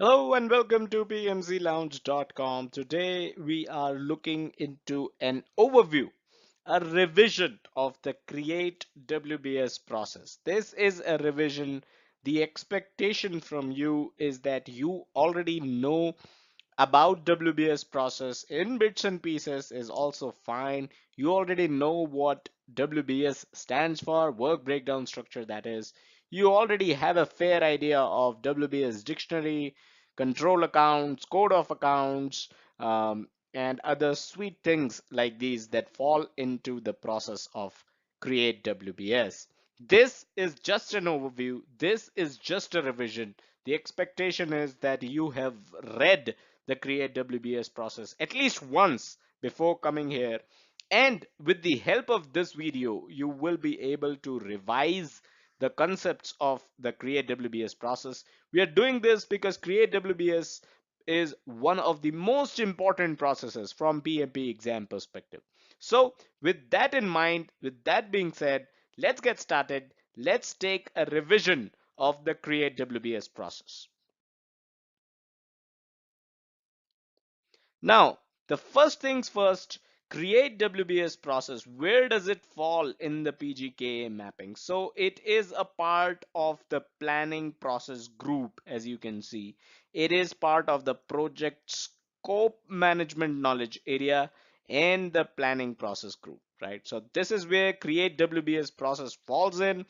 Hello and welcome to pmclounge.com. Today we are looking into an overview, a revision of the Create WBS process. This is a revision. The expectation from you is that you already know about WBS process in bits and pieces is also fine. You already know what WBS stands for, work breakdown structure that is. You already have a fair idea of WBS Dictionary, control accounts, code of accounts, and other sweet things like these that fall into the process of Create WBS. This is just an overview. This is just a revision. The expectation is that you have read the Create WBS process at least once before coming here. And with the help of this video, you will be able to revise the concepts of the Create WBS process. We are doing this because Create WBS is one of the most important processes from PMP exam perspective. So with that in mind, with that being said, let's get started. Let's take a revision of the Create WBS process. Now, the first things first, Create WBS process. Where does it fall in the PGKA mapping? So it is a part of the planning process group, as you can see. It is part of the project scope management knowledge area and the planning process group, right? So this is where Create WBS process falls in.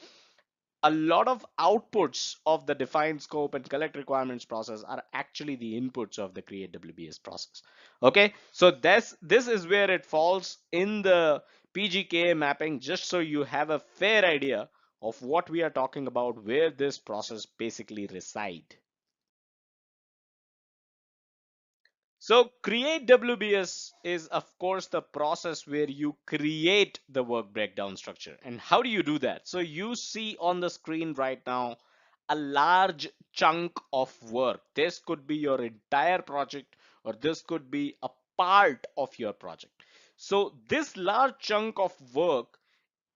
A lot of outputs of the define scope and collect requirements process are actually the inputs of the Create WBS process. Okay, so this is where it falls in the PGKA mapping, just so you have a fair idea of what we are talking about, where this process basically reside. So Create WBS is of course the process where you create the work breakdown structure. And how do you do that? So you see on the screen right now a large chunk of work. This could be your entire project or this could be a part of your project. So this large chunk of work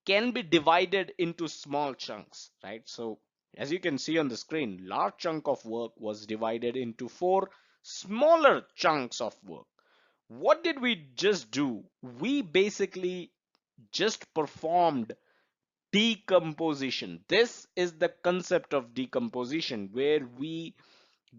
can be divided into small chunks, right? So as you can see on the screen, large chunk of work was divided into four smaller chunks of work. What did we just do? We basically just performed decomposition. This is the concept of decomposition, where we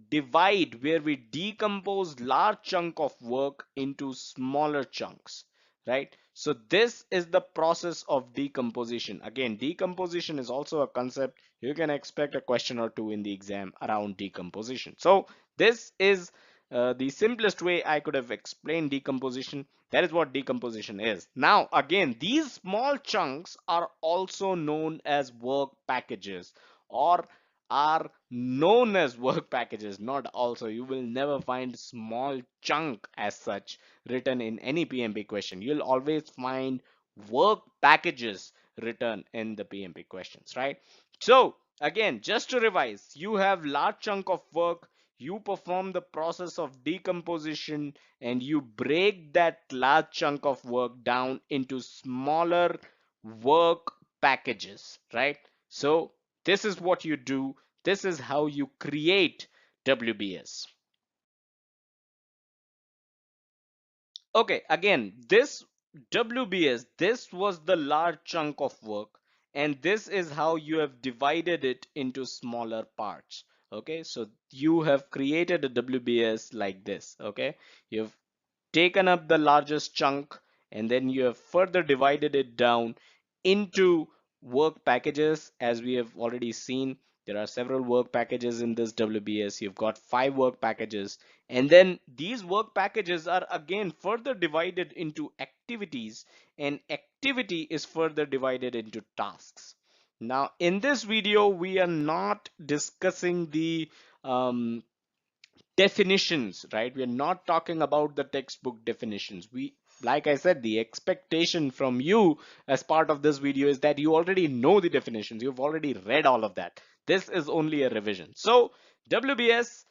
decompose large chunk of work into smaller chunks, right? So this is the process of decomposition. Again, decomposition is also a concept. You can expect a question or two in the exam around decomposition. So this is the simplest way I could have explained decomposition. That is what decomposition is. Now again, these small chunks are also known as work packages, or are known as work packages, not also. You will never find small chunk as such written in any PMP question. You'll always find work packages written in the PMP questions, right? So again, just to revise, you have large chunk of work, you perform the process of decomposition and you break that large chunk of work down into smaller work packages, right? So this is what you do. This is how you create WBS. Okay, again, this WBS, this was the large chunk of work, and this is how you have divided it into smaller parts. Okay, so you have created a WBS like this. Okay, you've taken up the largest chunk and then you have further divided it down into work packages. As we have already seen, there are several work packages in this WBS. You've got 5 work packages, and then these work packages are again further divided into activities, and activity is further divided into tasks. Now in this video we are not discussing the definitions, right? We're not talking about the textbook definitions. Like I said, the expectation from you as part of this video is that you already know the definitions. You've already read all of that. This is only a revision. So WBS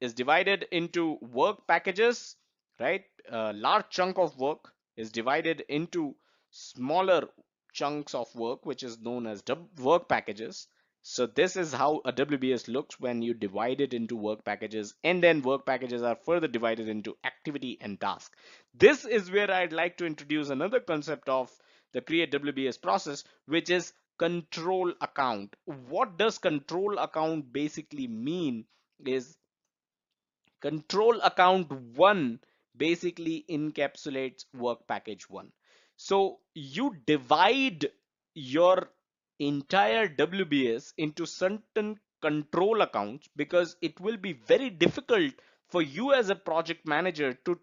is divided into work packages, right? A large chunk of work is divided into smaller chunks of work, which is known as work packages. So this is how a WBS looks when you divide it into work packages, and then work packages are further divided into activity and task. This is where I'd like to introduce another concept of the Create WBS process, which is control account. What does control account basically mean is control account 1 basically encapsulates work package 1. So you divide your entire WBS into certain control accounts because it will be very difficult for you as a project manager to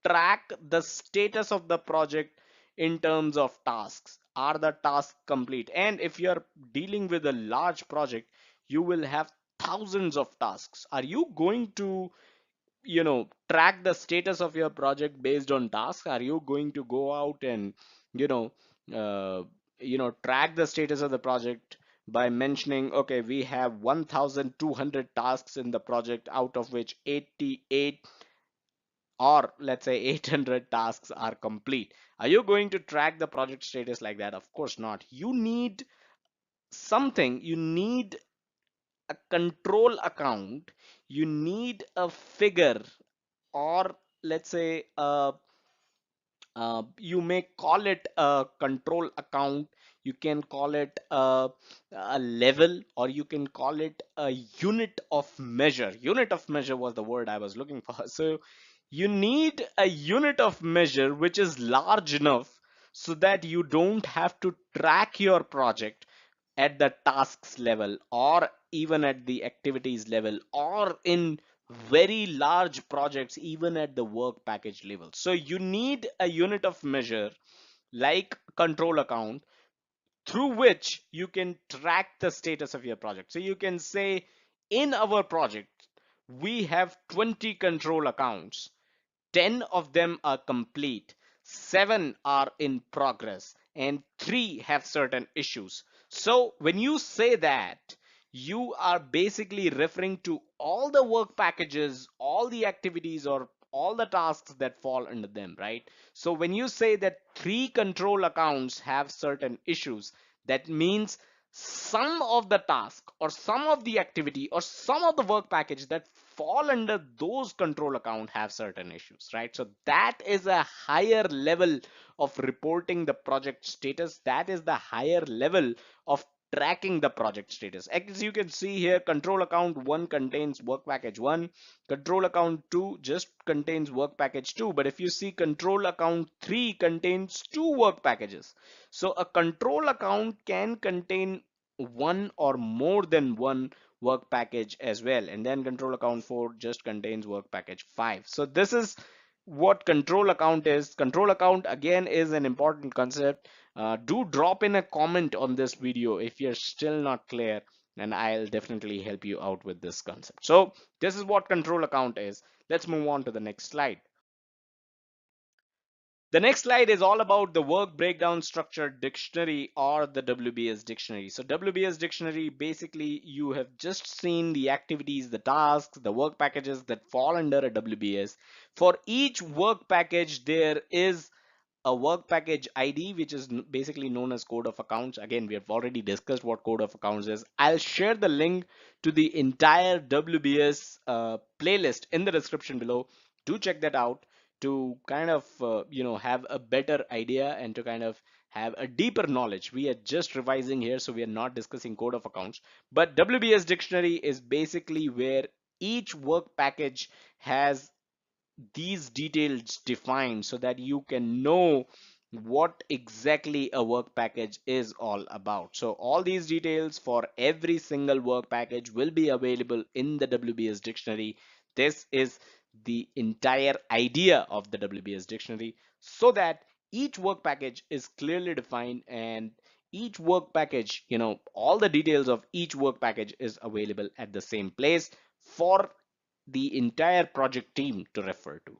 track the status of the project in terms of tasks. Are the tasks complete? And if you're dealing with a large project, you will have thousands of tasks. Are you going to track the status of your project based on tasks? Are you going to go out and you know uh, track the status of the project by mentioning, okay, we have 1200 tasks in the project, out of which 88 or let's say 800 tasks are complete? Are you going to track the project status like that? Of course not. You need something, you need a control account, you need a figure, or let's say you may call it a control account, you can call it a level, or you can call it a unit of measure. Unit of measure was the word I was looking for. So you need a unit of measure which is large enough so that you don't have to track your project at the tasks level, or even at the activities level, or in very large projects even at the work package level. So you need a unit of measure like control account through which you can track the status of your project. So you can say, in our project we have 20 control accounts, 10 of them are complete, 7 are in progress, and 3 have certain issues. So when you say that, you are basically referring to all the work packages, all the activities, or all the tasks that fall under them, right? So when you say that 3 control accounts have certain issues, that means some of the task or some of the activity or some of the work package that fall under those control account have certain issues, right? So that is a higher level of reporting the project status. That is the higher level of tracking the project status. As you can see here, control account 1 contains work package 1, control account 2 just contains work package 2, but if you see, control account 3 contains 2 work packages. So a control account can contain one or more than one work package as well, and then control account 4 just contains work package 5. So this is what control account is. Control account again is an important concept. Do drop in a comment on this video if you're still not clear, and I'll definitely help you out with this concept. So this is what control account is. Let's move on to the next slide. The next slide is all about the work breakdown structure dictionary, or the WBS dictionary. So WBS dictionary, basically you have just seen the activities, the tasks, the work packages that fall under a WBS. For each work package there is a work package ID, which is basically known as code of accounts. Again, we have already discussed what code of accounts is. I'll share the link to the entire WBS playlist in the description below. Do check that out to kind of have a better idea and to kind of have a deeper knowledge. We are just revising here, so we are not discussing code of accounts, but WBS dictionary is basically where each work package has these details defined so that you can know what exactly a work package is all about. So all these details for every single work package will be available in the WBS dictionary. This is the entire idea of the WBS dictionary, so that each work package is clearly defined, and each work package, all the details of each work package is available at the same place for the entire project team to refer to.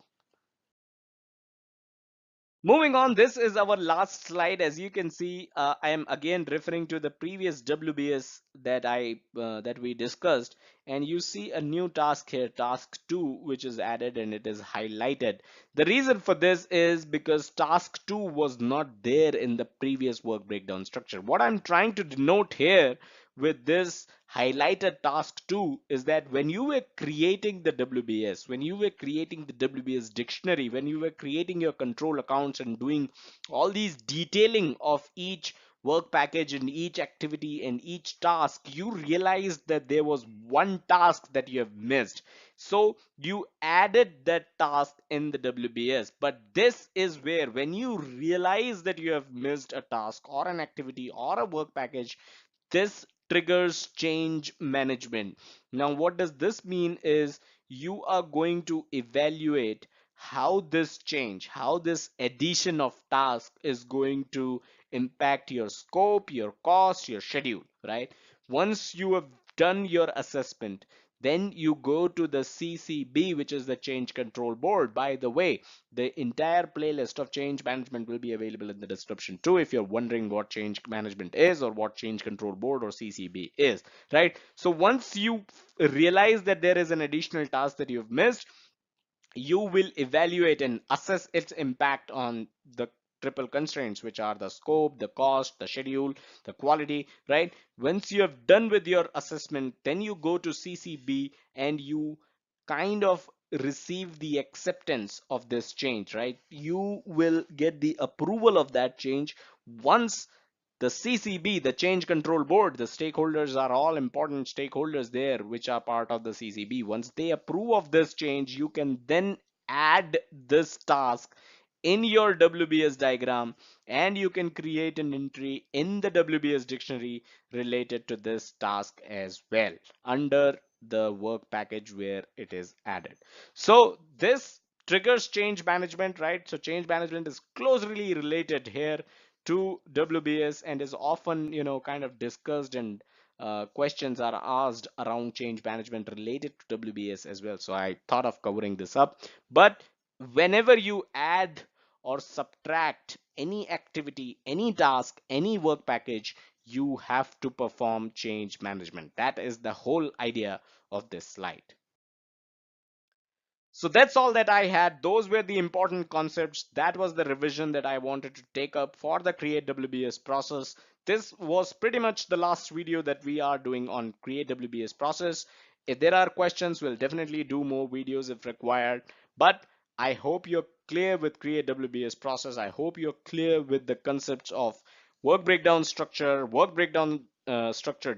Moving on, this is our last slide. As you can see, I am again referring to the previous WBS that we discussed, and you see a new task here, task 2, which is added and it is highlighted. The reason for this is because task 2 was not there in the previous work breakdown structure. What I'm trying to denote here with this highlighted task 2 is that when you were creating the WBS, when you were creating the WBS dictionary, when you were creating your control accounts and doing all these detailing of each work package and each activity and each task, you realized that there was one task that you have missed. So you added that task in the WBS. But this is where, when you realize that you have missed a task or an activity or a work package, this triggers change management. Now, what does this mean is you are going to evaluate how this change, how this addition of task is going to impact your scope, your cost, your schedule, right? Once you have done your assessment, then you go to the CCB, which is the change control board. By the way, the entire playlist of change management will be available in the description too, if you're wondering what change management is or what change control board or CCB is, right? So once you realize that there is an additional task that you've missed, you will evaluate and assess its impact on the triple constraints, which are the scope, the cost, the schedule, the quality, right? Once you have done with your assessment, then you go to CCB and you kind of receive the acceptance of this change, right? You will get the approval of that change once the CCB, the change control board, the stakeholders are all important stakeholders there, which are part of the CCB. Once they approve of this change, you can then add this task in your WBS diagram, and you can create an entry in the WBS dictionary related to this task as well under the work package where it is added. So this triggers change management, right? So change management is closely related here to WBS and is often, kind of discussed, and questions are asked around change management related to WBS as well. So I thought of covering this up. But whenever you add or subtract any activity, any task, any work package, you have to perform change management. That is the whole idea of this slide. So that's all that I had. Those were the important concepts. That was the revision that I wanted to take up for the Create WBS process. This was pretty much the last video that we are doing on Create WBS process. If there are questions, we'll definitely do more videos if required. But I hope you're clear with Create WBS process. I hope you're clear with the concepts of work breakdown structure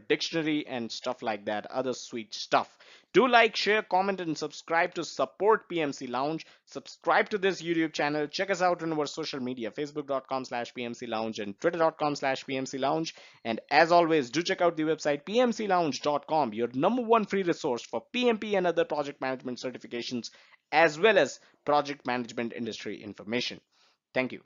dictionary and stuff like that, other sweet stuff. Do like, share, comment, and subscribe to support PMC Lounge. Subscribe to this YouTube channel. Check us out on our social media, facebook.com/PMC Lounge and twitter.com/PMC Lounge. And as always, do check out the website pmclounge.com, your #1 free resource for PMP and other project management certifications, as well as project management industry information. Thank you.